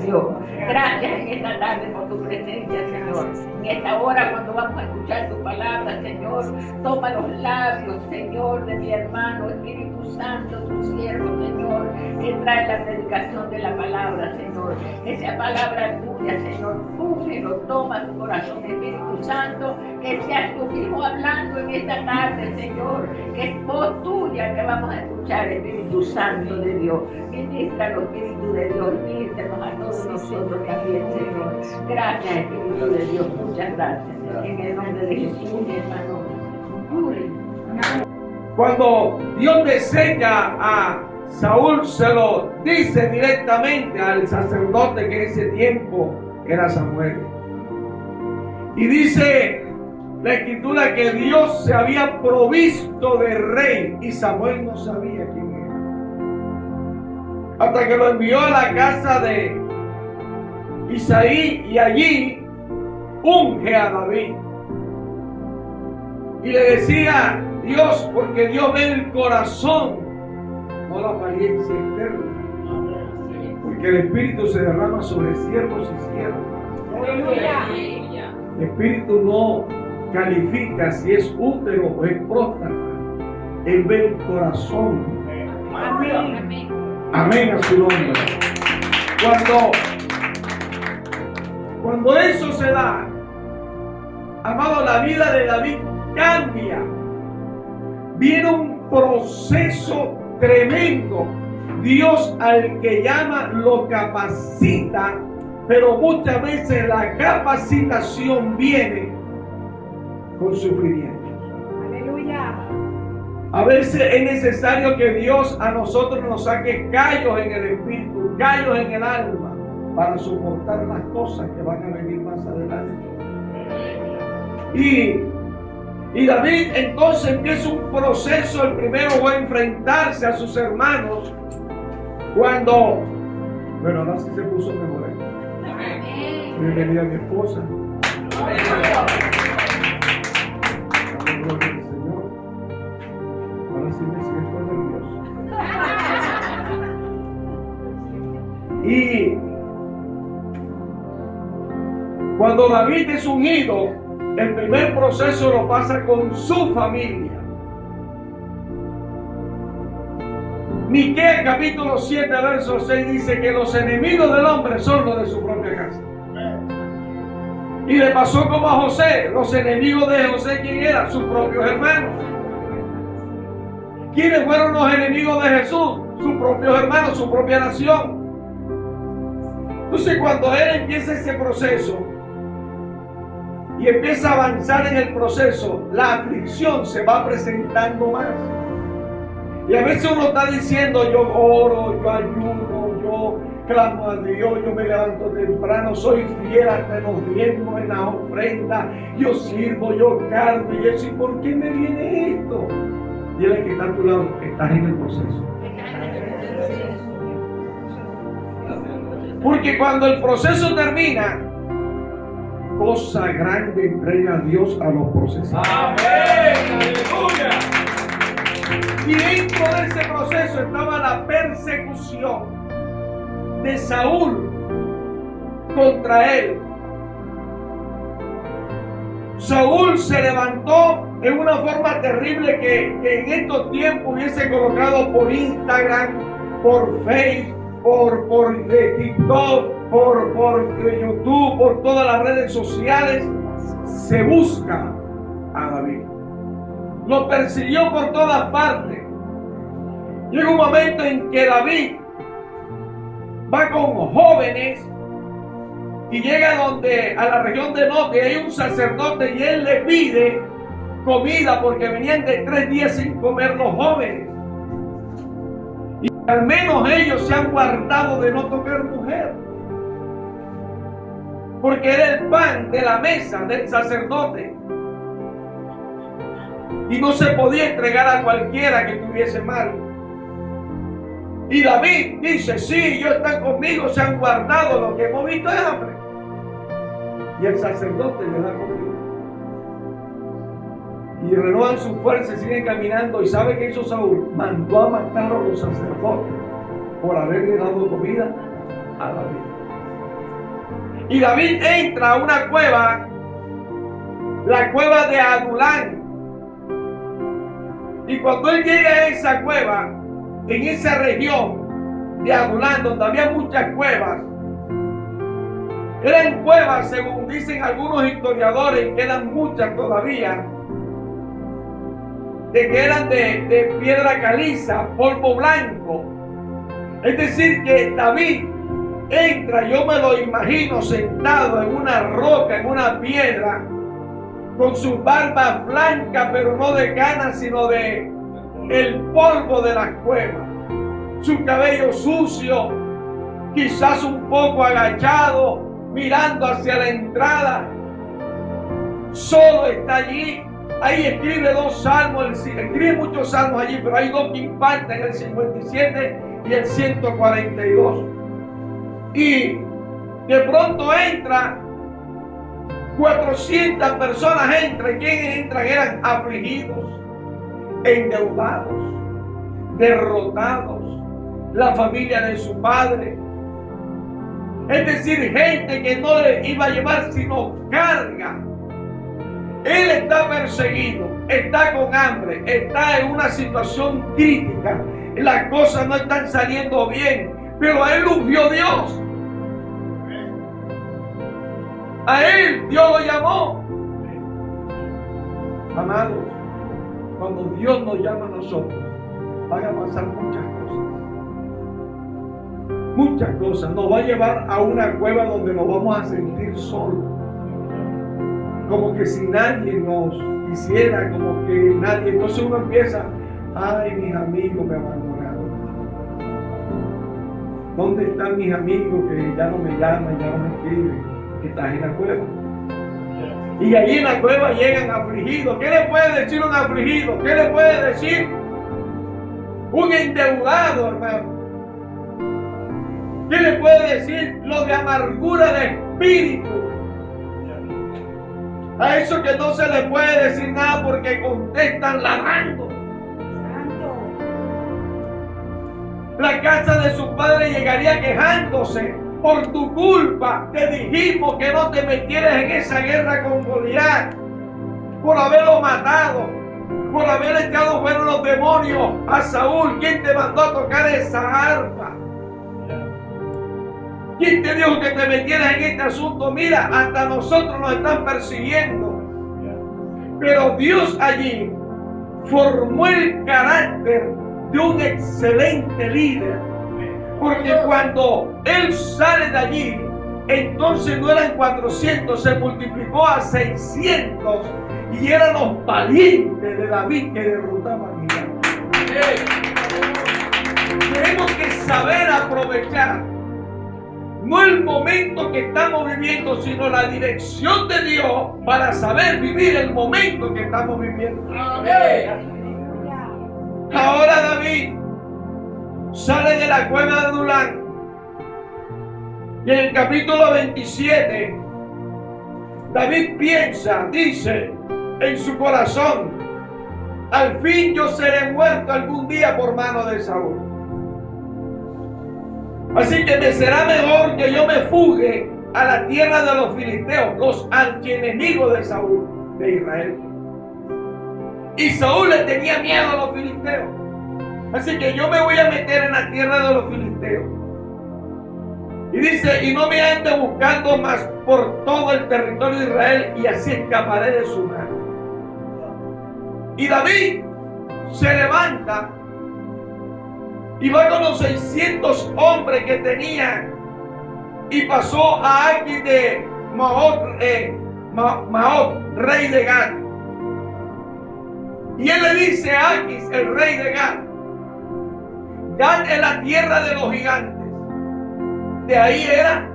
Dios. Gracias en esta tarde por tu presencia, Señor. En esta hora cuando vamos a escuchar tu palabra, Señor, toma los labios, Señor, de mi hermano, Espíritu Santo, tu siervo, Señor, que trae la predicación de la palabra, Señor. Esa palabra tuya, Señor, cúbrelo, toma tu corazón, Espíritu Santo, que seas tú mismo hablando en esta tarde, Señor, que es voz tuya que vamos a escuchar, Espíritu Santo de Dios. Ministra, Espíritu de Dios, míranos a todos nosotros también, Señor. Gracias, Espíritu de Dios, muchas gracias. En el nombre de Jesús, mi hermano. Cuando Dios desea a Saúl, se lo dice directamente al sacerdote que en ese tiempo era Samuel. Y dice la escritura que Dios se había provisto de rey y Samuel no sabía quién era. Hasta que lo envió a la casa de Isaí y allí unge a David. Y le decía Dios, porque Dios ve el corazón, no la apariencia externa. Porque el Espíritu se derrama sobre siervos y siervas. El Espíritu no califica si es útero o es próstata. Él ve el corazón. Amén. Amén a su nombre. Cuando eso se da, amado, la vida de David cambia. Viene un proceso tremendo. Dios al que llama lo capacita, pero muchas veces la capacitación viene con sufrimiento. Aleluya. A veces es necesario que Dios a nosotros nos saque callos en el espíritu, callos en el alma, para soportar las cosas que van a venir más adelante. Y David entonces empieza un proceso. El primero va a enfrentarse a sus hermanos cuando, bueno, ahora sí se puso mejor. Bienvenida a mi esposa. Gloria al Señor. Ahora sí me siento nervioso. Y cuando David es ungido, el primer proceso lo pasa con su familia. Miqueas capítulo 7 verso 6 dice que los enemigos del hombre son los de su propia casa. Y le pasó como a José. Los enemigos de José, ¿quién eran? Sus propios hermanos. ¿Quiénes fueron los enemigos de Jesús? Sus propios hermanos, su propia nación. Entonces cuando él empieza ese proceso y empieza a avanzar en el proceso, la aflicción se va presentando más. Y a veces uno está diciendo, yo oro, yo ayuno, yo clamo a Dios, yo me levanto temprano, soy fiel hasta los diezmos en la ofrenda, yo sirvo, yo canto y eso. ¿Y por qué me viene esto? Dile que está a tu lado, estás en el proceso. Porque cuando el proceso termina, cosa grande entrega a Dios a los procesados. Amén. Aleluya. Y dentro de ese proceso estaba la persecución de Saúl contra él. Saúl se levantó en una forma terrible que en estos tiempos hubiese colocado por Instagram, por Facebook, por TikTok, por YouTube, por todas las redes sociales. Se busca a David. Lo persiguió por todas partes. Llega un momento en que David va con jóvenes y llega a la región de Nob, y hay un sacerdote y él le pide comida porque venían de 3 días sin comer los jóvenes. Y al menos ellos se han guardado de no tocar mujer, porque era el pan de la mesa del sacerdote y no se podía entregar a cualquiera que tuviese mal. Y David dice, sí, ellos están conmigo, se han guardado, lo que hemos visto es hambre. Y el sacerdote le da comida. Y renuevan su fuerza y siguen caminando. ¿Y sabe qué hizo Saúl? Mandó a matar a los sacerdotes por haberle dado comida a David. Y David entra a una cueva, la cueva de Adulán. Y cuando él llega a esa cueva, en esa región de Adulán, donde había muchas cuevas, eran cuevas, según dicen algunos historiadores, que eran muchas todavía, de que eran de piedra caliza, polvo blanco. Es decir, que David entra, yo me lo imagino sentado en una roca, en una piedra, con su barba blanca, pero no de canas, sino de el polvo de las cuevas. Su cabello sucio, quizás un poco agachado, mirando hacia la entrada. Solo está allí. Ahí escribe 2 salmos, escribe muchos salmos allí, pero hay 2 que impactan, el 57 y el 142. Y de pronto entra 400 personas entran. ¿Quiénes entran? Eran afligidos, endeudados, derrotados, la familia de su padre. Es decir, gente que no le iba a llevar sino carga. Él está perseguido, está con hambre, está en una situación crítica. Las cosas no están saliendo bien, pero a él lo vio Dios. A él Dios lo llamó. Amados, cuando Dios nos llama a nosotros, van a pasar muchas cosas. Muchas cosas. Nos va a llevar a una cueva donde nos vamos a sentir solos. Como que si nadie nos quisiera, como que nadie. Entonces uno empieza, ay, mis amigos me abandonaron. ¿Dónde están mis amigos que ya no me llaman, ya no me escriben? Que están en la cueva. Y allí en la cueva llegan afligidos. ¿Qué le puede decir un afligido? ¿Qué le puede decir un endeudado, hermano? ¿Qué le puede decir lo de amargura de espíritu? A eso que no se le puede decir nada porque contestan ladrando. La casa de su padre llegaría quejándose. Por tu culpa te dijimos que no te metieras en esa guerra con Goliat. Por haberlo matado. Por haber echado fuera los demonios a Saúl. ¿Quién te mandó a tocar esa arpa? ¿Quién te dijo que te metieras en este asunto? Mira, hasta nosotros nos están persiguiendo. Pero Dios allí formó el carácter de un excelente líder. Porque cuando él sale de allí, entonces no eran 400, se multiplicó a 600. Y eran los valientes de David que derrotaban a Goliat. Tenemos que saber aprovechar no el momento que estamos viviendo, sino la dirección de Dios para saber vivir el momento que estamos viviendo. Ahora David sale de la cueva de Adulán y en el capítulo 27 David piensa, dice en su corazón, al fin yo seré muerto algún día por mano de Saúl. Así que me será mejor que yo me fugue a la tierra de los filisteos, los archienemigos de Saúl, de Israel. Y Saúl le tenía miedo a los filisteos. Así que yo me voy a meter en la tierra de los filisteos. Y dice, y no me ande buscando más por todo el territorio de Israel, y así escaparé de su mano. Y David se levanta y va con los 600 hombres que tenía y pasó a Aquis de Maot, rey de Gat. Y él le dice a Aquis, el rey de Gat, Gat es la tierra de los gigantes. De ahí era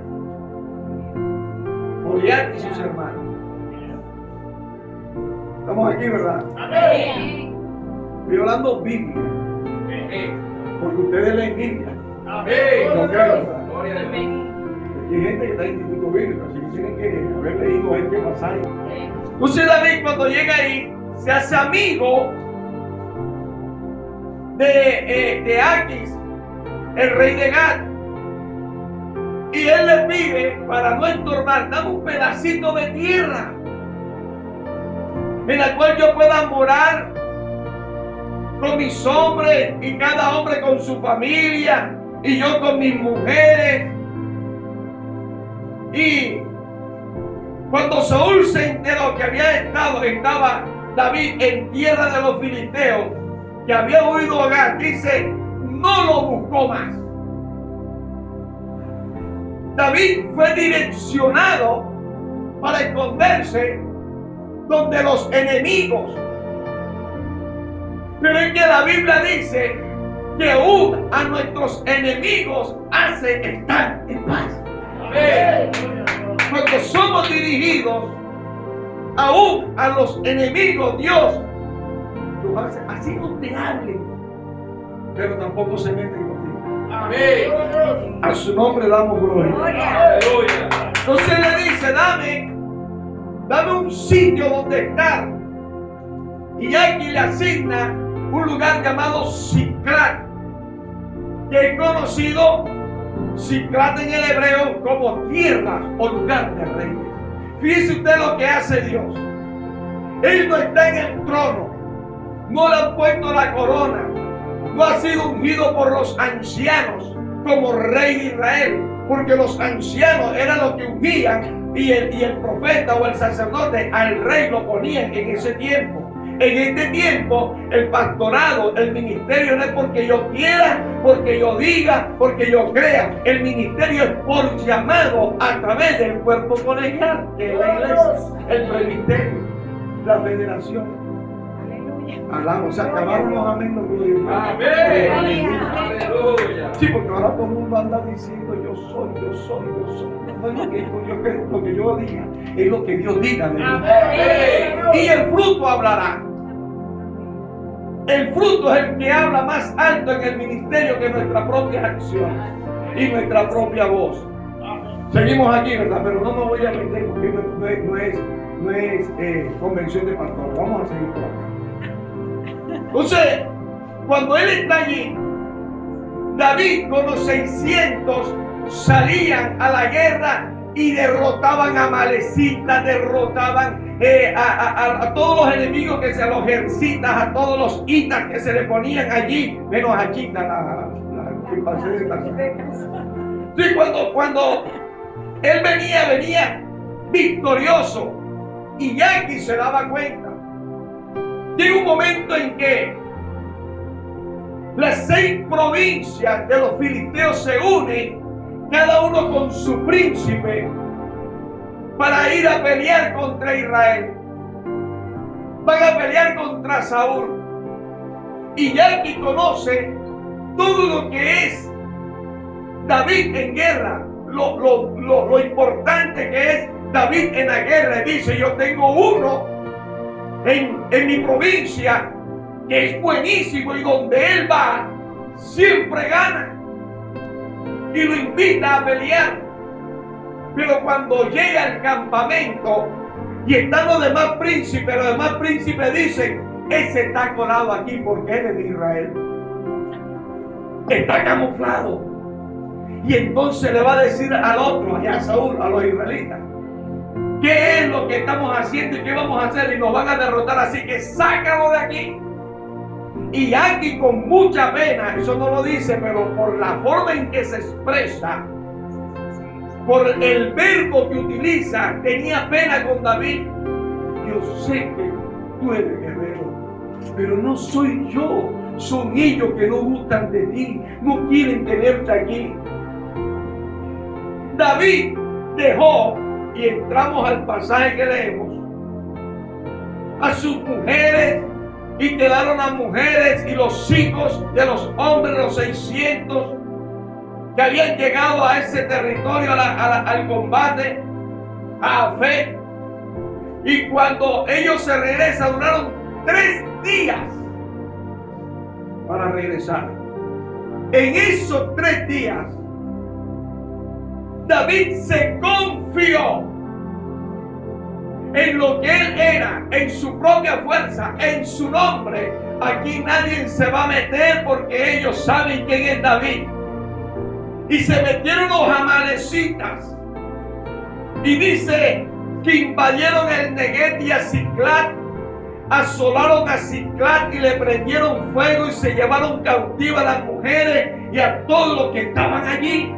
Goliat y sus hermanos. Estamos aquí, ¿verdad? Amén. Estoy hablando Biblia. Porque ustedes leen Biblia. Amén. No creo, ¿verdad? Gloria a Dios. Aquí hay gente que está en instituto bíblico, así que tienen que haber leído ahí qué pasaje. Entonces David, cuando llega ahí, se hace amigo de Aquis, el rey de Gat. Y él le pide, para no estorbar, dame un pedacito de tierra en la cual yo pueda morar con mis hombres y cada hombre con su familia y yo con mis mujeres. Y cuando Saúl se enteró que estaba David en tierra de los filisteos, que había huido a Gat, dice, no lo buscó más. David fue direccionado para esconderse donde los enemigos. Pero es que la Biblia dice que aún a nuestros enemigos hace estar en paz. Amén. Porque somos dirigidos, aún a los enemigos, Dios los hace así, no te hablen, pero tampoco se meten contigo. Amén. A su nombre damos gloria. Aleluya. Entonces le dice, dame un sitio donde estar. Y aquí le asigna un lugar llamado Siclat, que es conocido Siclat en el hebreo como tierra o lugar de reyes. Fíjese usted lo que hace Dios. Él no está en el trono, no le han puesto la corona, no ha sido ungido por los ancianos como rey de Israel, porque los ancianos eran los que ungían y el profeta o el sacerdote al rey lo ponían en ese tiempo. En este tiempo, el pastorado, el ministerio no es porque yo quiera, porque yo diga, porque yo crea. El ministerio es por llamado a través del cuerpo colegial, que es la iglesia, el presbiterio, la federación. Alamos, se acabaron los amén. Amén. Aleluya. Sí, porque ahora todo el mundo anda diciendo yo soy. No es lo que yo diga, es lo que Dios diga de mí. Y el fruto hablará. El fruto es el que habla más alto en el ministerio que nuestras propias acciones y nuestra propia voz. Seguimos aquí, ¿verdad? Pero no me voy a meter porque no es convención de pastores. Vamos a seguir por acá. Entonces, cuando él está allí, David con los 600 salían a la guerra y derrotaban a amalecitas, derrotaban a todos los enemigos que a los jersitas, a todos los hitas que se le ponían allí, menos a Chita, la que pasé de esta. Sí, cuando él venía victorioso, y Jackie se daba cuenta. Llega un momento en que las 6 provincias de los filisteos se unen, cada uno con su príncipe, para ir a pelear contra Israel. Van a pelear contra Saúl. Y Jackie conoce todo lo que es David en guerra, lo importante que es David en la guerra. Dice, yo tengo uno en mi provincia que es buenísimo y donde él va siempre gana, y lo invita a pelear. Pero cuando llega al campamento y están los demás príncipes dicen, ese está colado aquí porque él es de Israel, está camuflado. Y entonces le va a decir al otro, allá a Saúl, a los israelitas, ¿qué es lo que estamos haciendo y qué vamos a hacer? Y nos van a derrotar, así que sácalo de aquí. Y aquí con mucha pena, eso no lo dice, pero por la forma en que se expresa, por el verbo que utiliza, tenía pena con David. Yo sé que tú eres guerrero, pero no soy yo. Son ellos que no gustan de ti, no quieren tenerte aquí. David dejó, y entramos al pasaje que leemos, a sus mujeres, y quedaron las mujeres y los hijos de los hombres, los 600 que habían llegado a ese territorio, al combate, a Afec. Y cuando ellos se regresan, duraron 3 días para regresar. En esos 3 días, David se confió en lo que él era, en su propia fuerza, en su nombre. Aquí nadie se va a meter porque ellos saben quién es David. Y se metieron los amalecitas. Y dice que invadieron el Neguet y a Siclat, asolaron a Siclat y le prendieron fuego y se llevaron cautivas a las mujeres y a todos los que estaban allí,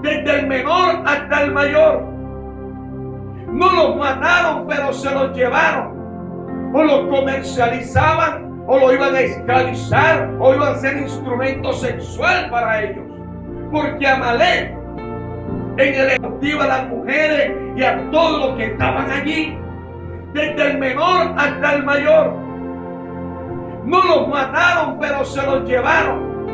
desde el menor hasta el mayor. No los mataron, pero se los llevaron. O los comercializaban, o lo iban a esclavizar, o iban a ser instrumento sexual para ellos. Porque Amalek en el cautiva a las mujeres y a todos los que estaban allí, desde el menor hasta el mayor. No los mataron, pero se los llevaron.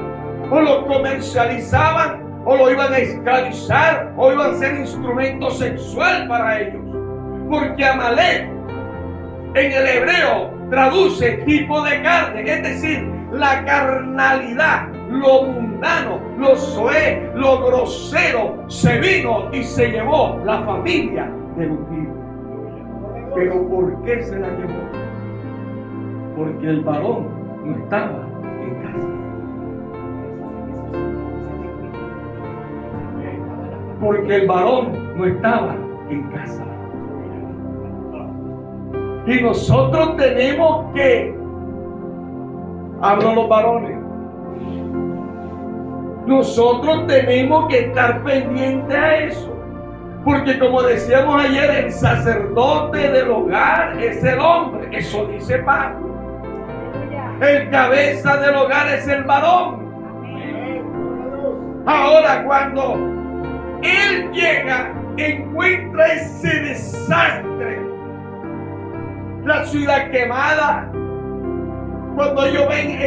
O los comercializaban, o lo iban a esclavizar, o iban a ser instrumento sexual para ellos. Porque Amalek en el hebreo traduce tipo de carne, es decir, la carnalidad, lo mundano, lo soez, lo grosero, se vino y se llevó la familia de Ungir. Pero ¿por qué se la llevó? Porque el varón no estaba en casa. Porque el varón no estaba en casa. Y nosotros tenemos que, hablo a los varones, nosotros tenemos que estar pendientes a eso. Porque como decíamos ayer, el sacerdote del hogar es el hombre. Eso dice Pablo. El cabeza del hogar es el varón. Ahora cuando él llega, encuentra ese desastre. La ciudad quemada. Cuando ellos ven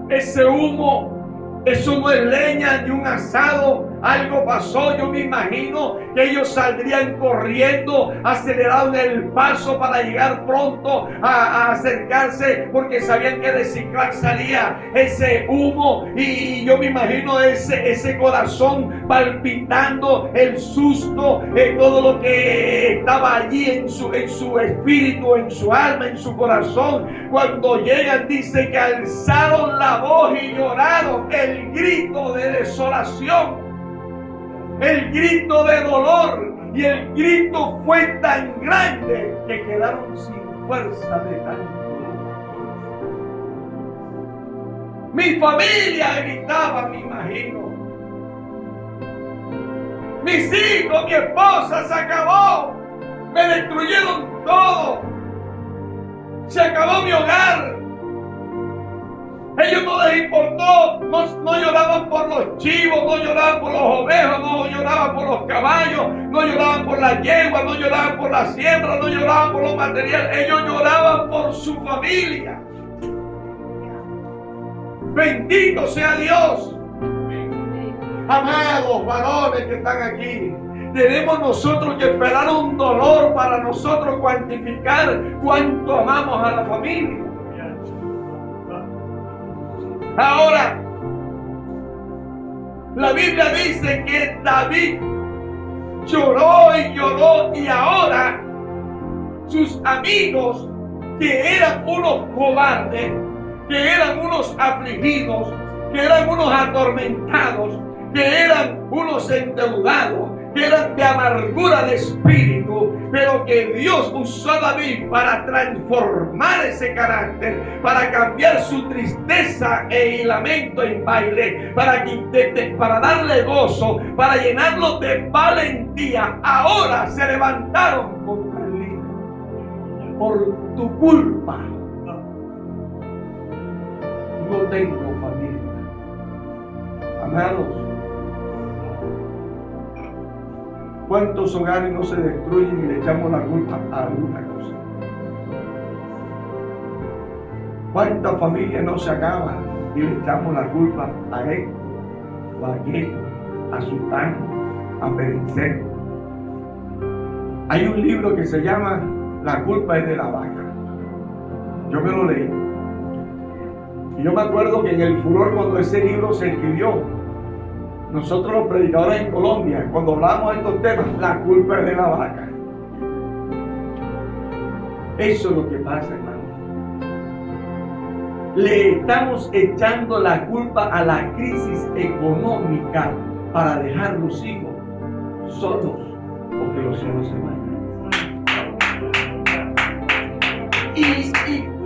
ese humo, eso no es leña ni un asado, algo pasó. Yo me imagino que ellos saldrían corriendo, aceleraron el paso para llegar pronto a acercarse, porque sabían que de Siclag salía ese humo. Y yo me imagino ese corazón palpitando, el susto, todo lo que estaba allí en su espíritu, en su alma, en su corazón. Cuando llegan, dice que alzaron la voz y lloraron. El grito de desolación, el grito de dolor, y el grito fue tan grande que quedaron sin fuerza de tanto dolor. Mi familia gritaba, me imagino. Mis hijos, mi esposa, se acabó. Me destruyeron todo. Se acabó mi hogar. Ellos no les importó, no lloraban por los chivos, no lloraban por los ovejos, no lloraban por los caballos, no lloraban por las yeguas, no lloraban por la siembra, no lloraban por los materiales. Ellos lloraban por su familia. Bendito sea Dios. Amados varones que están aquí, tenemos nosotros que esperar un dolor para nosotros cuantificar cuánto amamos a la familia. Ahora, la Biblia dice que David lloró y lloró, y ahora sus amigos, que eran unos cobardes, que eran unos afligidos, que eran unos atormentados, que eran unos endeudados, que eran de amargura de espíritu, pero que Dios usó a David para transformar ese carácter, para cambiar su tristeza y lamento en baile, para darle gozo, para llenarlo de valentía. Ahora se levantaron contra el líder. Por tu culpa no tengo familia. Amados, ¿cuántos hogares no se destruyen y le echamos la culpa a alguna cosa? ¿Cuántas familias no se acaban y le echamos la culpa a él, o a aquello, a Sultán, a Perencer? Hay un libro que se llama La culpa es de la vaca. Yo me lo leí. Y yo me acuerdo que en el furor, cuando ese libro se escribió, nosotros los predicadores en Colombia, cuando hablamos de estos temas, la culpa es de la vaca. Eso es lo que pasa, hermano. Le estamos echando la culpa a la crisis económica para dejar los hijos solos, porque los solos se van. ¿Y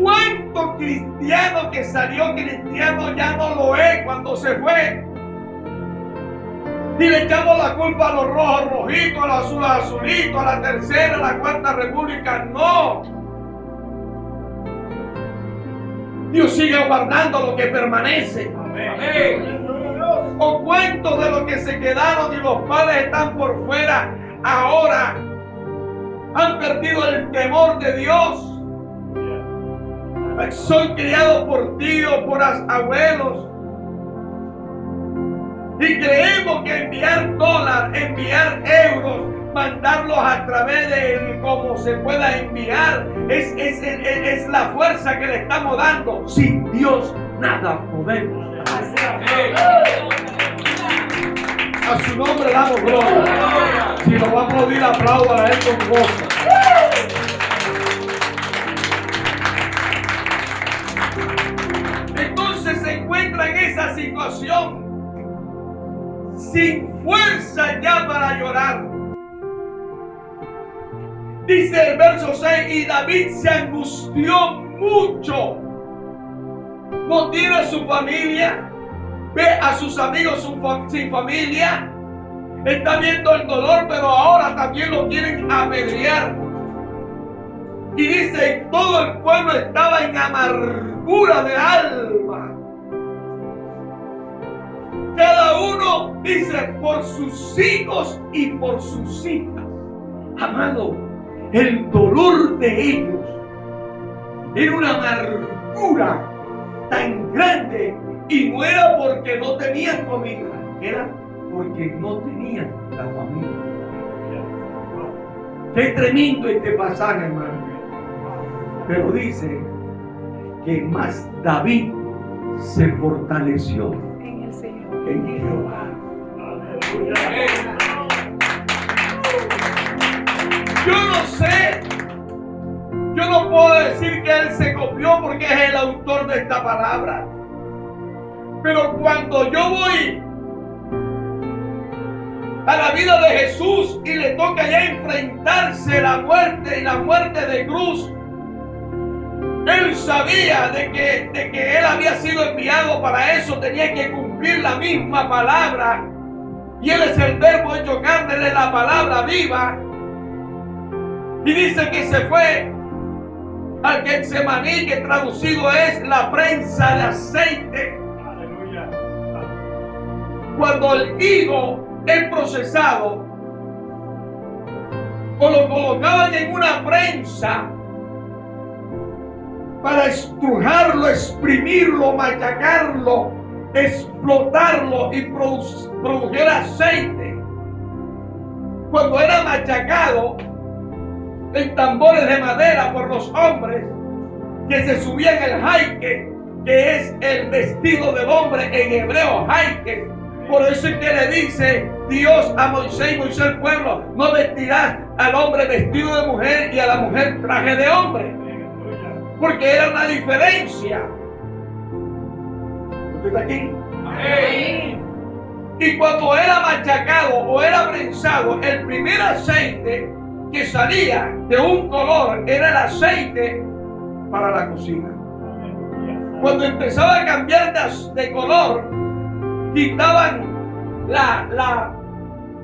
cuánto cristiano que salió cristiano ya no lo es cuando se fue? Y le echamos la culpa a los rojos rojitos, a los azules azulitos, a la tercera, a la cuarta república. No. Dios sigue guardando lo que permanece. Amén. ¿O cuántos de los que se quedaron y los padres están por fuera ahora han perdido el temor de Dios? Son criados por tíos, por abuelos. Y creemos que enviar dólares, enviar euros, mandarlos a través de como se pueda enviar, es la fuerza que le estamos dando. Sin Dios nada podemos. A su nombre damos gloria. Si lo va a aplaudir, aplaudan a él con gozo. Entonces se encuentra en esa situación, sin fuerza ya para llorar. Dice el verso 6, y David se angustió mucho. No tiene a su familia, ve a sus amigos sin familia, está viendo el dolor, pero ahora también lo quieren apedrear. Y dice, todo el pueblo estaba en amargura de alma. Cada uno dice por sus hijos y por sus hijas. Amado, el dolor de ellos era una amargura tan grande, y no era porque no tenían comida, era porque no tenían la familia. Qué tremendo este pasaje, hermano. Pero dice que más David se fortaleció En el Señor. en Jehová. Yo no sé, yo no puedo decir que él se copió porque es el autor de esta palabra. Pero cuando yo voy a la vida de Jesús y le toca ya enfrentarse la muerte y la muerte de cruz, él sabía de que él había sido enviado para eso, tenía que cumplir la misma palabra. Y él es el verbo hecho carne, él es la palabra viva. Y dice que se fue al Getsemaní, que traducido es la prensa de aceite. Aleluya. Cuando el higo es procesado, o lo colocaban en una prensa para estrujarlo, exprimirlo, machacarlo, explotarlo y produjera aceite. Cuando era machacado en tambores de madera por los hombres que se subían el jaique, que es el vestido del hombre en hebreo, jaique. Por eso es que le dice Dios a Moisés y Moisés al pueblo: no vestirás al hombre vestido de mujer y a la mujer traje de hombre. Porque era una diferencia. ¿Usted está aquí? Amén. Y cuando era machacado o era prensado, el primer aceite que salía de un color era el aceite para la cocina. Cuando empezaba a cambiar de color, quitaban la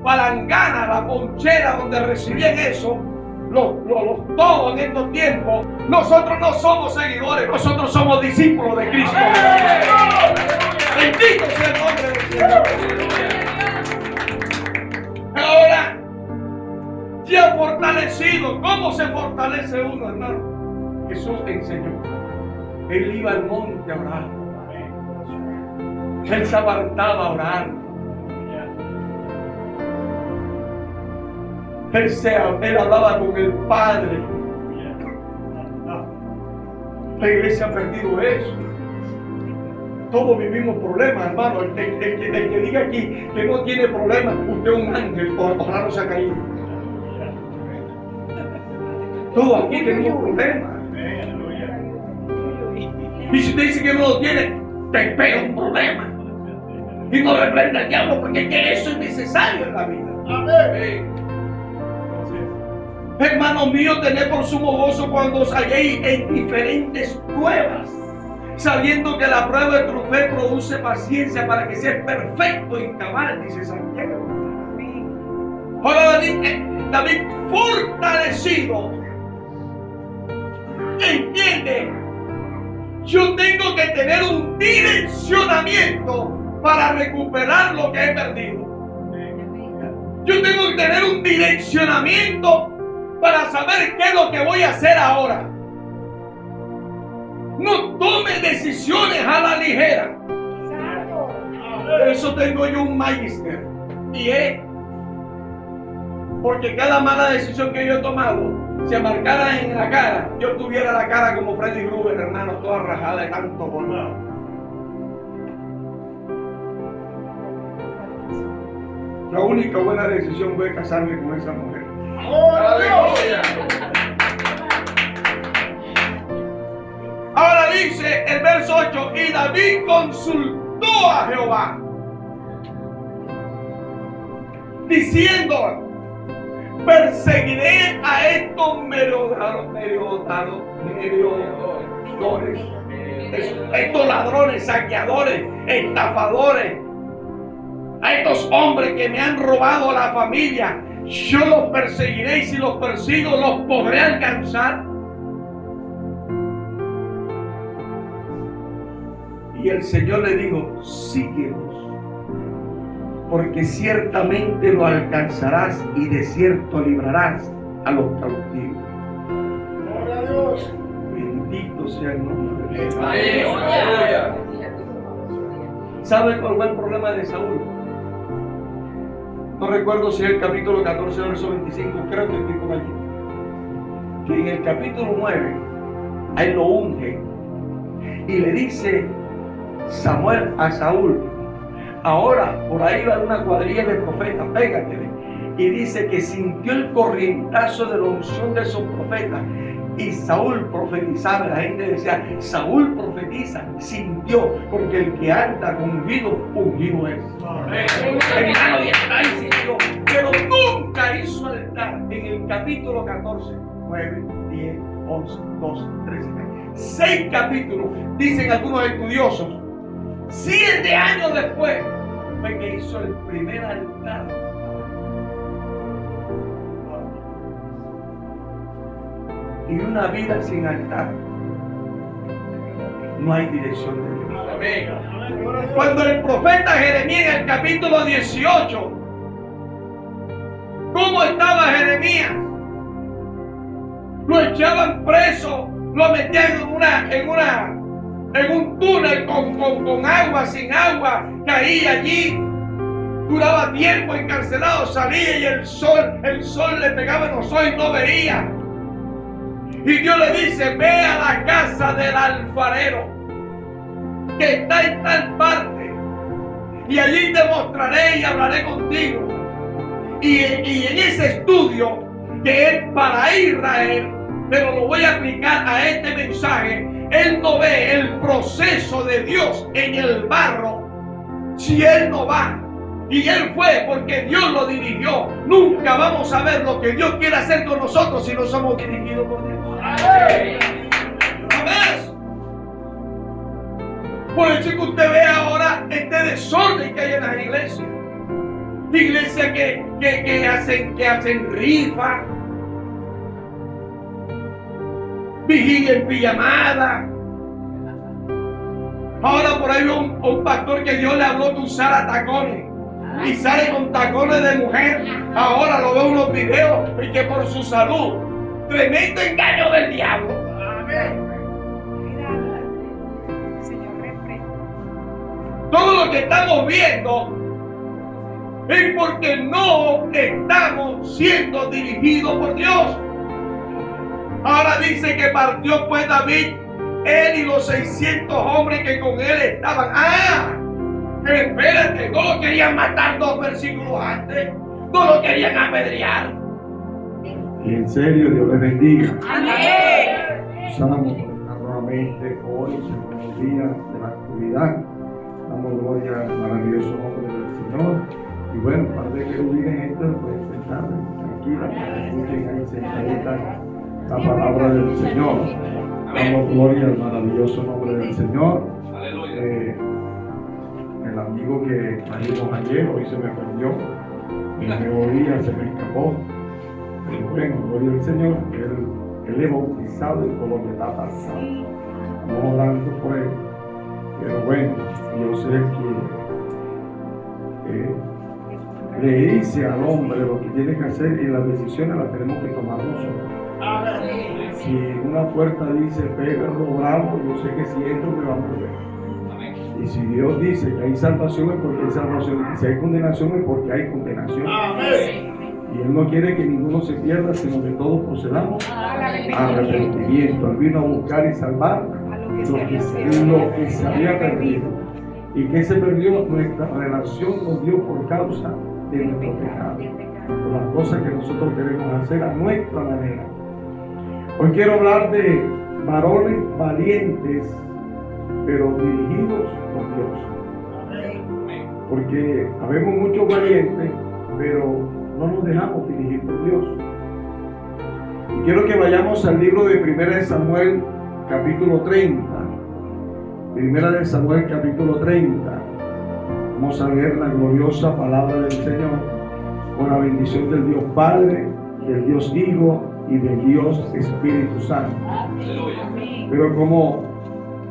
palangana, la ponchera donde recibían eso, los todos en estos tiempos. Nosotros no somos seguidores, nosotros somos discípulos de Cristo. Bendito sea el nombre del Señor. Ahora, ya fortalecido, ¿cómo se fortalece uno, hermano? Jesús enseñó. Él iba al monte a orar. Él se apartaba a orar. Él hablaba con el Padre. La iglesia ha perdido eso. Todos vivimos problemas, hermano. El que diga aquí que no tiene problemas, usted es un ángel, ojalá no se ha caído. Todos aquí tenemos problemas. Y si usted dice que no lo tiene, te espera un problema. y no reprenda al diablo, porque es que eso es necesario en la vida. Amén. Hermanos míos, tened por sumo gozo cuando os halléis en diferentes pruebas, sabiendo que la prueba de tu fe produce paciencia para que seas perfecto y cabal, dice Santiago. Ahora David fortalecido entiende: yo tengo que tener un direccionamiento para recuperar lo que he perdido. Yo tengo que tener un direccionamiento para saber qué es lo que voy a hacer ahora. No tome decisiones a la ligera. Por eso tengo yo un magister. Y es porque cada mala decisión que yo he tomado se marcara en la cara, yo tuviera la cara como Freddy Krueger, hermano, toda rajada de tanto polvo. La única buena decisión fue casarme con esa mujer. Aleluya. Ahora dice el verso 8: y David consultó a Jehová, diciendo: perseguiré a estos merodeadores, estos ladrones, saqueadores, estafadores, a estos hombres que me han robado la familia. Yo los perseguiré, y si los persigo, los podré alcanzar. Y el Señor le dijo: síguelos, porque ciertamente lo alcanzarás y de cierto librarás a los cautivos. Gloria a Dios. Bendito sea el nombre de Dios. Aleluya. ¿Sabe cuál fue el problema de Saúl? No recuerdo si es el capítulo 14, verso 25, creo que estoy por allí. Que en el capítulo 9, a él lo unge y le dice Samuel a Saúl: ahora por ahí va una cuadrilla de profetas, pégatele. Y dice que sintió el corrientazo de la unción de esos profetas. Y Saúl profetizaba. La gente decía: Saúl profetiza. Sintió, porque el que anda con ungido, ungido es. Hermano, y ahí sintió, pero nunca hizo altar. En el capítulo 14, 9, 10, 11, 12, 13, 6 capítulos, dicen algunos estudiosos. 7 años después fue que hizo el primer altar. Y una vida sin altar, no hay dirección de Dios. Amén. Cuando el profeta Jeremías en el capítulo 18, ¿cómo estaba Jeremías? Lo echaban preso, lo metían en un túnel con agua, sin agua, caía allí, duraba tiempo encarcelado, salía y el sol le pegaba en los ojos y no veía. Y Dios le dice: ve a la casa del alfarero, que está en tal parte, y allí te mostraré y hablaré contigo. Y en ese estudio que es para Israel, pero lo voy a aplicar a este mensaje, él no ve el proceso de Dios en el barro si él no va. Y él fue porque Dios lo dirigió. Nunca vamos a ver lo que Dios quiere hacer con nosotros si no somos dirigidos por Dios. Amén. ¿Ves? Por eso que usted ve ahora este desorden que hay en las iglesias. Iglesias que hacen rifa, vigilia en pijamada. Ahora por ahí un pastor que Dios le habló que usara tacones. Y sale con tacones de mujer. Ahora lo veo en los videos y que por su salud. Tremendo engaño del diablo. Amén. Todo lo que estamos viendo es porque no estamos siendo dirigidos por Dios. Ahora dice que partió pues David, él y los 600 hombres que con él estaban. Pero espérate, no lo querían matar 2 versículos antes, no lo querían apedrear. Y en serio, Dios les bendiga. Amén. Usamos nuevamente hoy, segundo día de la actividad. Damos gloria al maravilloso nombre ustedes pueden sentar tranquila, para que escuchen ahí sentaditas la palabra del Señor. Damos gloria al maravilloso nombre del Señor. El amigo que trajimos ayer, hoy se me perdió. El mediodía se me escapó. Pero bueno, gloria al Señor. Él es bautizado y por lo que está pasando. Estamos orando por él. Pero bueno, yo sé que le dice al hombre lo que tiene que hacer y las decisiones las tenemos que tomar nosotros. Si una puerta dice perro bravo, yo sé que si entro me va a mover. Y si Dios dice que hay salvación es porque hay salvación. Y si hay condenación es porque hay condenación. Y Él no quiere que ninguno se pierda, sino que todos procedamos a arrepentimiento. Él vino a buscar y salvar lo que se había perdido. ¿Y que se perdió? Nuestra relación con Dios por causa de nuestro pecado. Por las cosas que nosotros queremos hacer a nuestra manera. Hoy quiero hablar de varones valientes, pero dirigidos por Dios. Porque habemos muchos valientes, pero no nos dejamos dirigir por Dios. Y quiero que vayamos al libro de 1 Samuel, capítulo 30. 1 Samuel, capítulo 30. Vamos a leer la gloriosa palabra del Señor con la bendición del Dios Padre, del Dios Hijo y del Dios Espíritu Santo. Pero como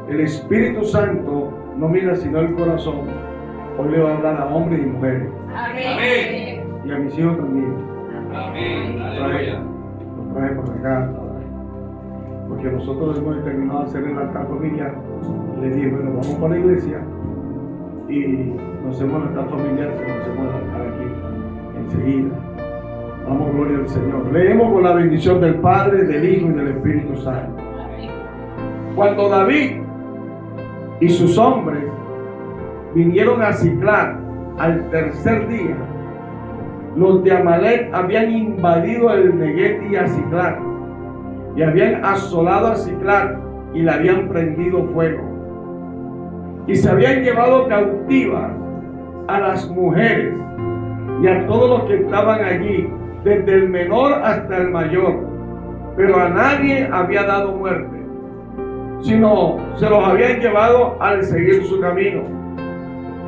el Espíritu Santo no mira sino el corazón, hoy le va a hablar a hombres y mujeres. Amén. Y a mis hijos también. Amén. Los traje para acá. Porque nosotros hemos terminado de hacer el altar familiar. Les dije, bueno, vamos para la iglesia y nos hacemos el altar familiar, se nos hacemos el altar aquí enseguida. Damos gloria al Señor. Leemos con la bendición del Padre, del Hijo y del Espíritu Santo. Cuando David y sus hombres vinieron a Siclag al tercer día, los de Amalek habían invadido el Neguet y a Siclag, y habían asolado a Siclag y le habían prendido fuego, y se habían llevado cautivas a las mujeres y a todos los que estaban allí, desde el menor hasta el mayor, pero a nadie había dado muerte, sino se los habían llevado al seguir su camino.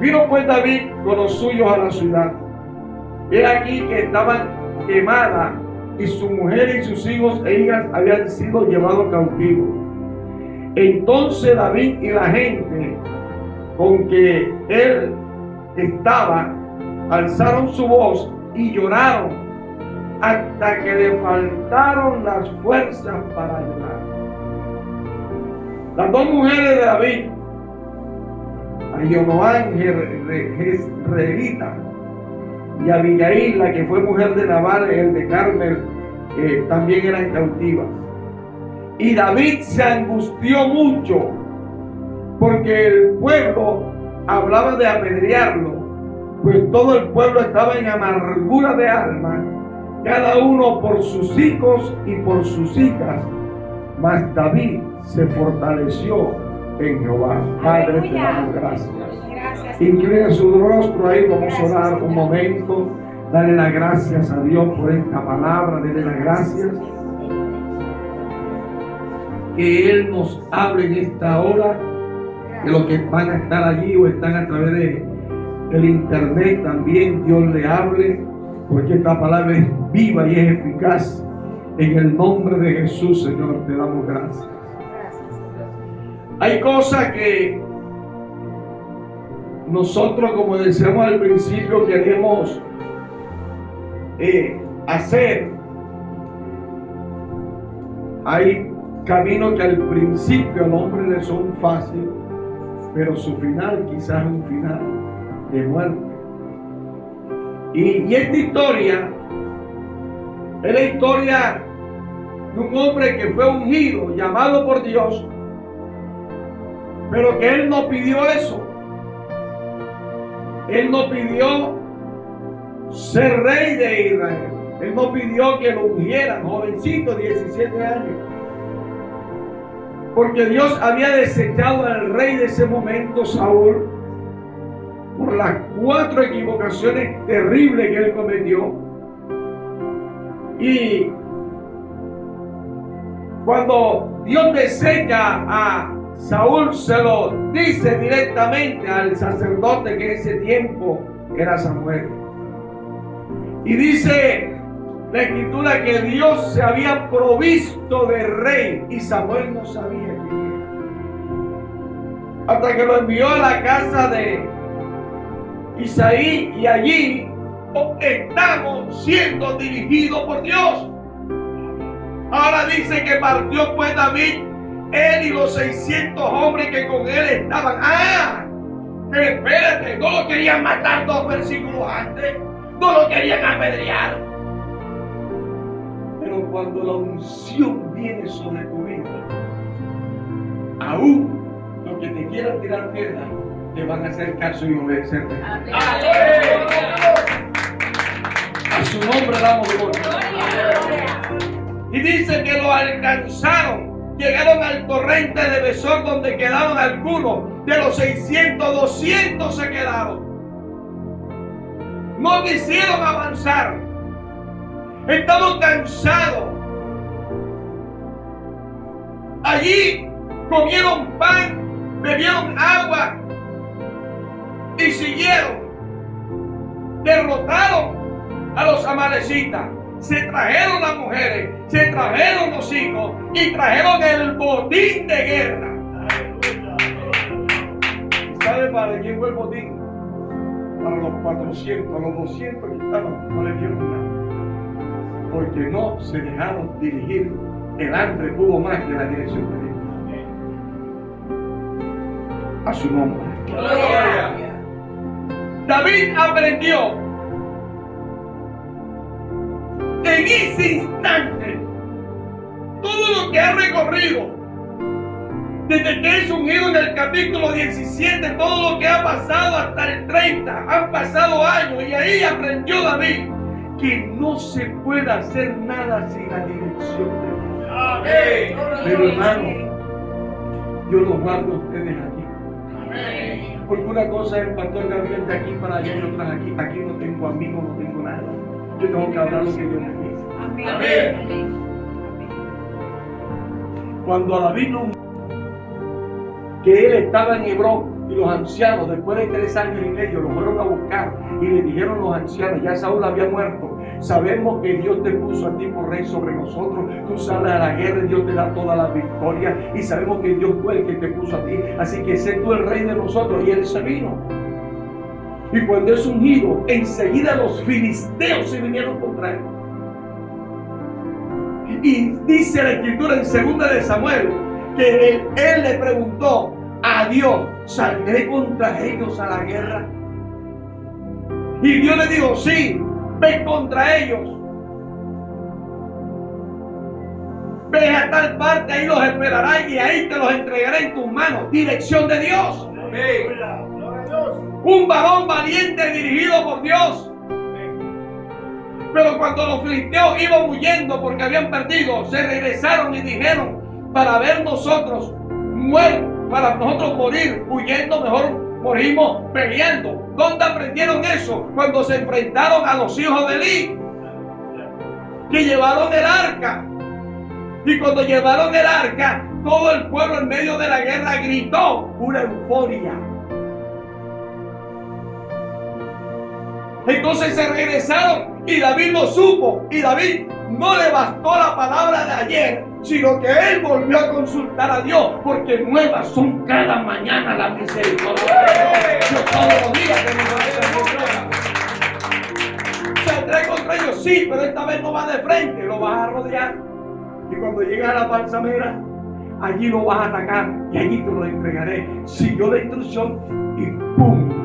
Vino pues David con los suyos a la ciudad. He aquí que estaban quemadas y su mujer y sus hijos e hijas habían sido llevados cautivos. Entonces David y la gente con que él estaba alzaron su voz y lloraron hasta que le faltaron las fuerzas para llorar. Las dos mujeres de David, Ahinoam Jezreelita y Abigail, la que fue mujer de Nabal, el de Carmel, también eran cautivas. Y David se angustió mucho porque el pueblo hablaba de apedrearlo, pues todo el pueblo estaba en amargura de alma, cada uno por sus hijos y por sus hijas. Mas David se fortaleció en Jehová. Padre, te damos gracias. Inclina su rostro ahí, vamos a orar un momento. Dale las gracias a Dios por esta palabra, dale las gracias. Que Él nos hable en esta hora, de los que van a estar allí o están a través del internet también, Dios le hable, porque esta palabra es viva y es eficaz. En el nombre de Jesús, Señor, te damos gracias. Hay cosas que nosotros, como decíamos al principio, queremos hacer. Hay caminos que al principio al hombre le son fáciles, pero su final quizás es un final de muerte. Y esta historia es la historia de un hombre que fue ungido, llamado por Dios, pero que él no pidió eso. Él no pidió ser rey de Israel. Él no pidió que lo ungieran, jovencito, 17 años. Porque Dios había desechado al rey de ese momento, Saúl, por las 4 equivocaciones terribles que él cometió. Y cuando Dios desecha a Saúl, se lo dice directamente al sacerdote que en ese tiempo era Samuel. Y dice la escritura que Dios se había provisto de rey y Samuel no sabía quién era. Hasta que lo envió a la casa de Isaí y allí estamos siendo dirigidos por Dios. Ahora dice que partió pues David, él y los 600 hombres que con él estaban. Pero espérate, no lo querían matar 2 versículos antes, no lo querían apedrear. Pero cuando la unción viene sobre tu vida, aún los que te quieran tirar piedra, te van a hacer caso y obedecerte. A su nombre damos gloria. Y dice que lo alcanzaron. Llegaron al torrente de Besor, donde quedaron algunos. De los 600, 200 se quedaron. No quisieron avanzar. Estaban cansados. Allí comieron pan, bebieron agua y siguieron. Derrotaron a los amalecitas. Se trajeron las mujeres, se trajeron los hijos y trajeron el botín de guerra. ¿Y sabe para quién fue el botín? Para los 400, a los 200 que estaban, no le dieron nada. Porque no se dejaron dirigir. El hambre pudo más que la dirección de Dios. A su nombre. Gloria. David aprendió en ese instante todo lo que ha recorrido desde que es ungido en el capítulo 17, todo lo que ha pasado hasta el 30, han pasado años, y ahí aprendió David que no se puede hacer nada sin la dirección de Dios. Amén. Pero hermano, yo los guardo a ustedes aquí. Amén. Porque una cosa es el pastor Gabriel de aquí para allá y otras aquí. Aquí no tengo amigos, no tengo nada. Yo tengo que hablar lo que Dios me dice. Amén. Amén. Cuando a David que él estaba en Hebrón y los ancianos, después de 3 años y medio, lo fueron a buscar y le dijeron los ancianos, ya Saúl había muerto. Sabemos que Dios te puso a ti por rey sobre nosotros. Tú sales a la guerra y Dios te da toda la victoria. Y sabemos que Dios fue el que te puso a ti. Así que sé tú el rey de nosotros. Y él se vino. Y cuando es ungido, enseguida los filisteos se vinieron contra él. Y dice la escritura en 2 de Samuel que él le preguntó a Dios, ¿saldré contra ellos a la guerra? Y Dios le dijo, sí, ve contra ellos. Ve a tal parte, ahí los esperarás y ahí te los entregaré en tus manos. Dirección de Dios. Un varón valiente dirigido por Dios. Pero cuando los filisteos iban huyendo porque habían perdido, se regresaron y dijeron, para ver nosotros muertos, para nosotros morir huyendo, mejor morimos peleando. ¿Dónde aprendieron eso? Cuando se enfrentaron a los hijos de Elí, que llevaron el arca. Y cuando llevaron el arca, todo el pueblo en medio de la guerra gritó, una euforia. Entonces se regresaron y David lo supo. Y David no le bastó la palabra de ayer, sino que él volvió a consultar a Dios, porque nuevas son cada mañana las misericordias. Yo todos los días tengo misericordia. Saldré contra ellos, sí, pero esta vez no va de frente, lo vas a rodear. Y cuando llegue a la balsamera, allí lo vas a atacar y allí te lo entregaré. Siguió la instrucción y ¡pum!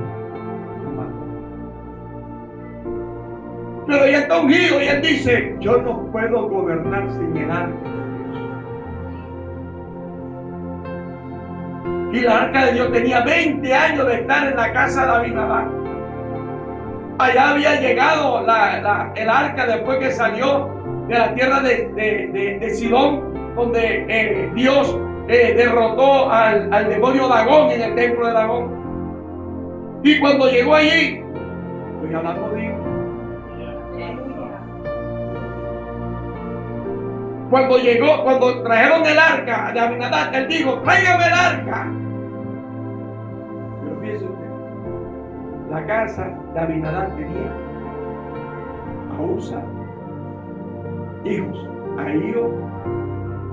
Pero ya está ungido y él dice, yo no puedo gobernar sin el arca. Y la arca de Dios tenía 20 años de estar en la casa de Abinadab. Allá había llegado el arca después que salió de la tierra de Sidón, donde Dios derrotó al demonio Dagón en el templo de Dagón. Y cuando llegó allí, estoy hablando de Cuando trajeron el arca de Abinadab, él dijo, tráigame el arca. Pero fíjese usted, la casa de Abinadab tenía a Usa, hijos, a Ahío,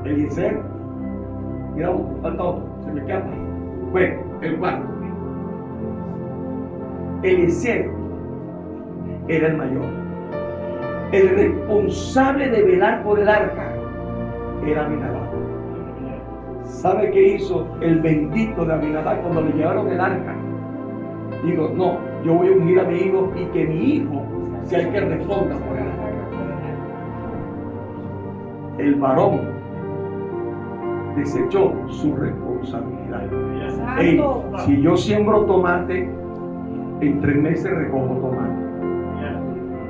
Eliezer, mira otro, falta otro, se me escapa. Bueno, el cuarto. Eliezer era el mayor. El responsable de velar por el arca era Abinadab. ¿Sabe qué hizo el bendito de Abinadab cuando le llevaron el arca? Digo, no, yo voy a ungir a mi hijo y que mi hijo sea el que responda por el arca. El varón desechó su responsabilidad. Ey, si yo siembro tomate, en 3 meses recojo tomate.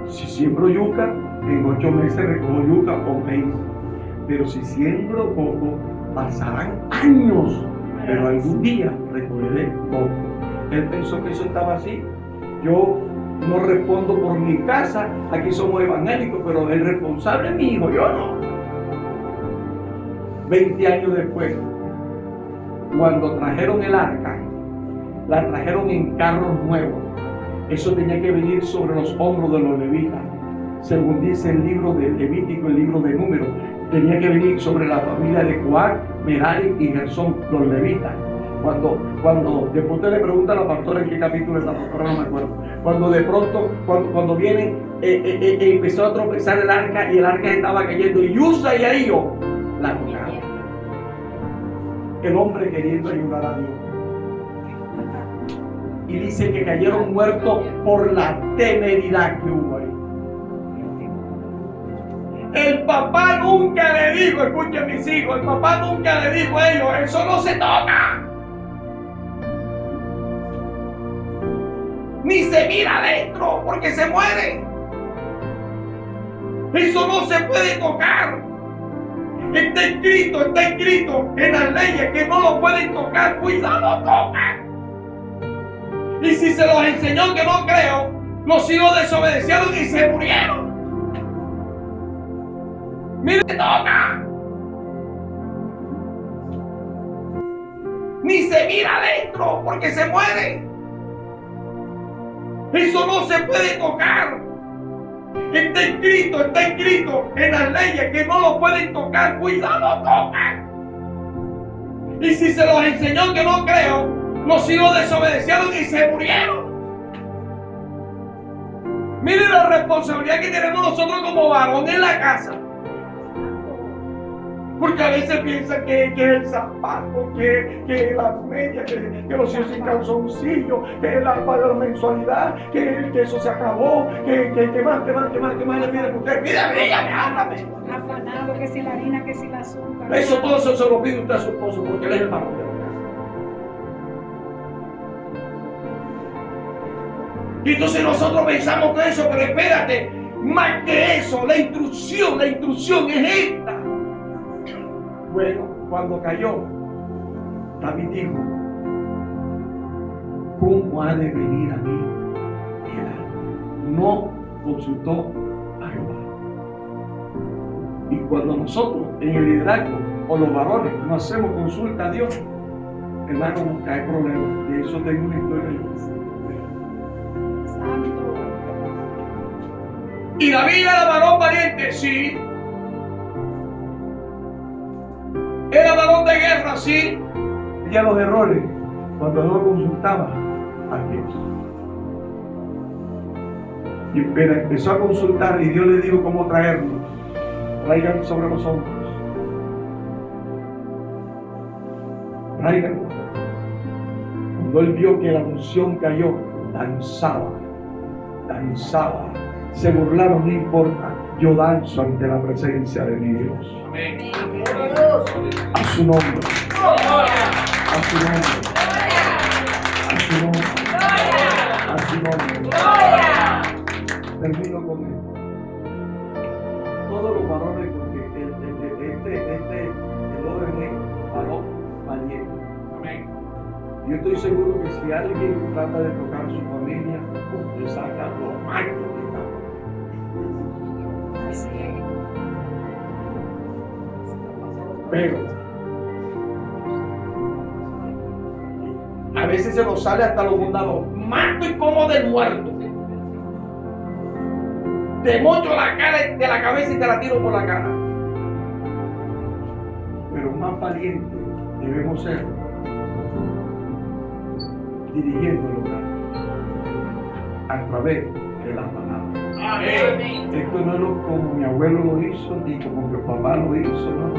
Si siembro yuca, en 8 meses recojo yuca o maíz. Pero si siembro coco, pasarán años, pero algún día recogeré coco. Él pensó que eso estaba así. Yo no respondo por mi casa, aquí somos evangélicos, pero el responsable es mi hijo, yo no. 20 años después, cuando trajeron el arca, la trajeron en carros nuevos. Eso tenía que venir sobre los hombros de los levitas. Según dice el libro de Levítico, el libro de Números, tenía que venir sobre la familia de Coat, Merari y Gersón, los levitas. Cuando después usted le pregunta a la pastora en qué capítulo está, ahora no me acuerdo. Cuando de pronto, cuando vienen, empezó a tropezar el arca y el arca estaba cayendo y Usa y Ahío la tocaron. El hombre queriendo ayudar a Dios. Y dice que cayeron muertos por la temeridad que hubo ahí. El papá nunca le dijo, escuchen mis hijos, el papá nunca le dijo a ellos, eso no se toca. Ni se mira adentro porque se muere. Eso no se puede tocar. Está escrito en las leyes que no lo pueden tocar. Cuidado, tocan. Y si se los enseñó que no creo, los hijos desobedecieron y se murieron. Mire, toca. Ni se mira adentro porque se muere. Eso no se puede tocar. Está escrito en las leyes que no lo pueden tocar. Cuidado, tocan. Y si se los enseñó que no creo, los hijos desobedecieron y se murieron. Miren la responsabilidad que tenemos nosotros como varones en la casa. Porque a veces piensan que es el zapato, que las medias, que los hijos sin calzoncillo, que la mensualidad, que eso se acabó, que más le piden a usted. Pídame, háblame. Afanado, que si la harina, que si la azúcar. Eso todo eso se lo pide usted a su esposo porque él es el varón de la casa. Y entonces nosotros pensamos que eso, pero espérate, más que eso, la instrucción es esta. Bueno, cuando cayó, David dijo, ¿cómo ha de venir a mí el arca? No consultó a Jehová. Y cuando nosotros en el liderazgo o los varones no hacemos consulta a Dios, hermano, nos cae problemas. De eso tengo una historia yo. Y David era varón valiente, sí. Era varón de guerra, sí. Ya los errores, cuando no consultaba a Dios. Y empezó a consultar y Dios le dijo cómo traerlo. Traigan sobre los hombros. Traigan. Cuando él vio que la unción cayó, danzaba. Se burlaron, no importa. Yo danzo ante la presencia de mi Dios. Amén. A su nombre. A su nombre. A su nombre. A su nombre. Termino con esto. Todos los varones, porque el orden es varón valiente. Amén. Yo estoy seguro que si alguien trata de tocar a su familia, usted saca lo más que está. Pero a veces se nos sale hasta lo bondado. Mato y como del muerto. Te mocho la cara de la cabeza y te la tiro por la cara. Pero más valientes debemos ser dirigiendo el hogar a través de las palabras. Amén. Esto no es como mi abuelo lo hizo, ni como mi papá lo hizo, no.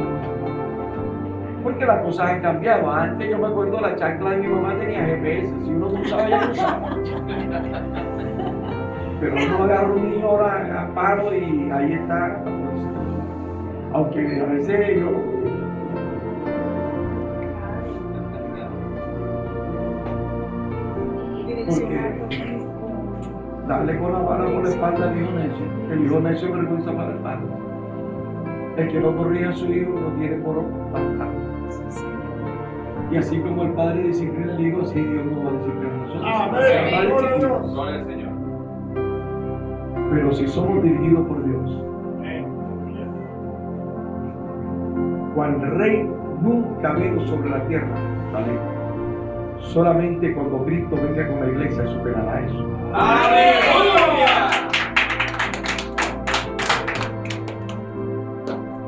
Porque las cosas han cambiado. Antes yo me acuerdo la chancla de mi mamá tenía GPS. Si uno no usaba, ya no usaba. Pero uno agarra un niño ahora a paro y ahí está. Pues, aunque a veces yo. Darle con la vara por la espalda al hijo necio. El hijo necio vergüenza para el padre. El que no corrige a su hijo lo tiene por bastardo. Y así como el padre disciplina al hijo, así Dios nos va a disciplinar a nosotros. Amén. Gloria a Dios. Gloria al Señor. Pero si somos dirigidos por Dios, cual rey nunca ha habido sobre la tierra, ¿vale? Solamente cuando Cristo venga con la iglesia superará eso. Aleluya.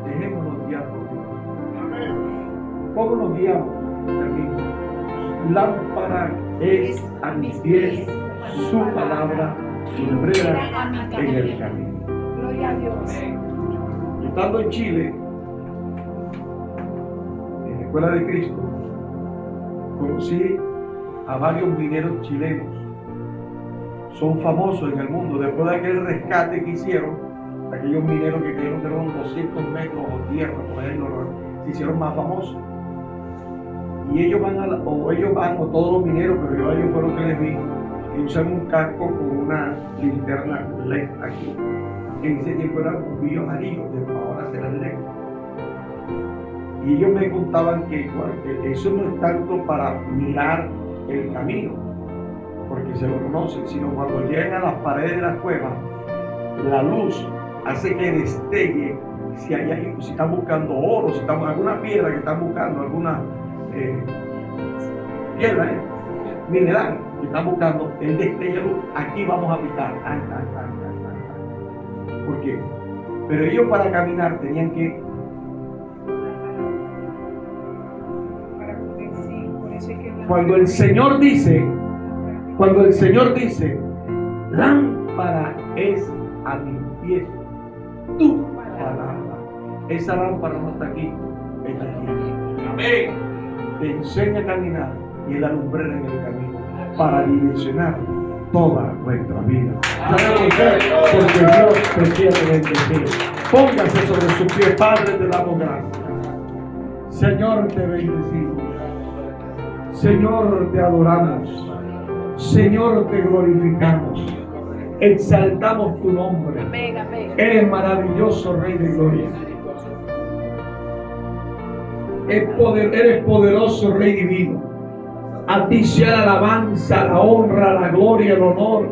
Dejémonos guiar por Dios. Amén. ¿Cómo nos guiamos? Termino. Lámpara es a mis pies su palabra, lumbrera en el camino. Gloria a Dios. Estando en Chile, en la Escuela de Cristo, conocí a varios mineros chilenos. Son famosos en el mundo. Después de aquel rescate que hicieron, aquellos mineros que cayeron de unos 200 metros o tierra, por ahí, se hicieron más famosos. Y ellos van, o todos los mineros, pero yo a ellos fueron que les vi, que usan un casco con una linterna LED aquí. En ese tiempo era un bombillo amarillo, después ahora será LED. Y ellos me contaban que eso no es tanto para mirar el camino, porque se lo conocen, sino cuando llegan a las paredes de las cuevas, la luz hace que destelle si están buscando oro, si están alguna piedra que están buscando, alguna piedra mineral que están buscando, el destello luz, aquí vamos a picar. ¿Por qué? Pero ellos para caminar tenían que cuando el Señor dice, lámpara es a mis pies tu palabra. Esa lámpara no está aquí, está aquí. Amén. Te enseña a caminar y es la lumbrera en el camino para direccionar toda nuestra vida. ¿Sabe por qué? Porque Dios te quiere bendecir. Póngase sobre su pie, Padre, te damos gracias. Señor, te bendecimos. Señor, te adoramos. Señor, te glorificamos. Exaltamos tu nombre. Amén, amén. Eres maravilloso, Rey de Gloria. Eres poderoso, Rey divino. A ti sea la alabanza, la honra, la gloria, el honor.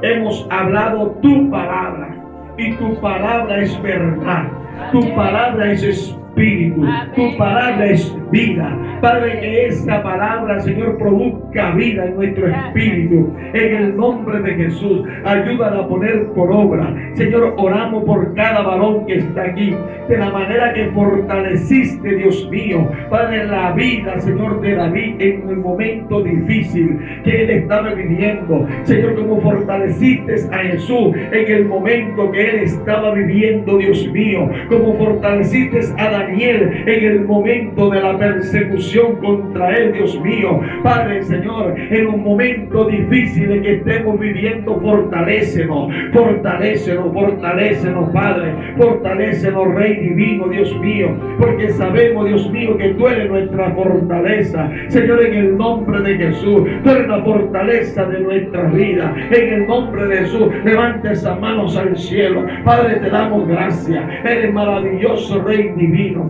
Hemos hablado tu palabra y tu palabra es verdad. Tu palabra es espíritu. Tu palabra es vida. Padre, que esta palabra, Señor, produzca vida en nuestro espíritu. En el nombre de Jesús, ayúdala a poner por obra. Señor, oramos por cada varón que está aquí, de la manera que fortaleciste, Dios mío, Padre, la vida, Señor, de David en el momento difícil que él estaba viviendo. Señor, como fortaleciste a Jesús en el momento que él estaba viviendo, Dios mío, como fortaleciste a Daniel en el momento de la persecución contra él, Dios mío. Padre, Señor, en un momento difícil que estemos viviendo, fortalécenos, Padre, fortalécenos, Rey divino, Dios mío, porque sabemos, Dios mío, que tú eres nuestra fortaleza. Señor, en el nombre de Jesús, tú eres la fortaleza de nuestra vida. En el nombre de Jesús, levanta esas manos al cielo. Padre, te damos gracias. Eres maravilloso, Rey divino.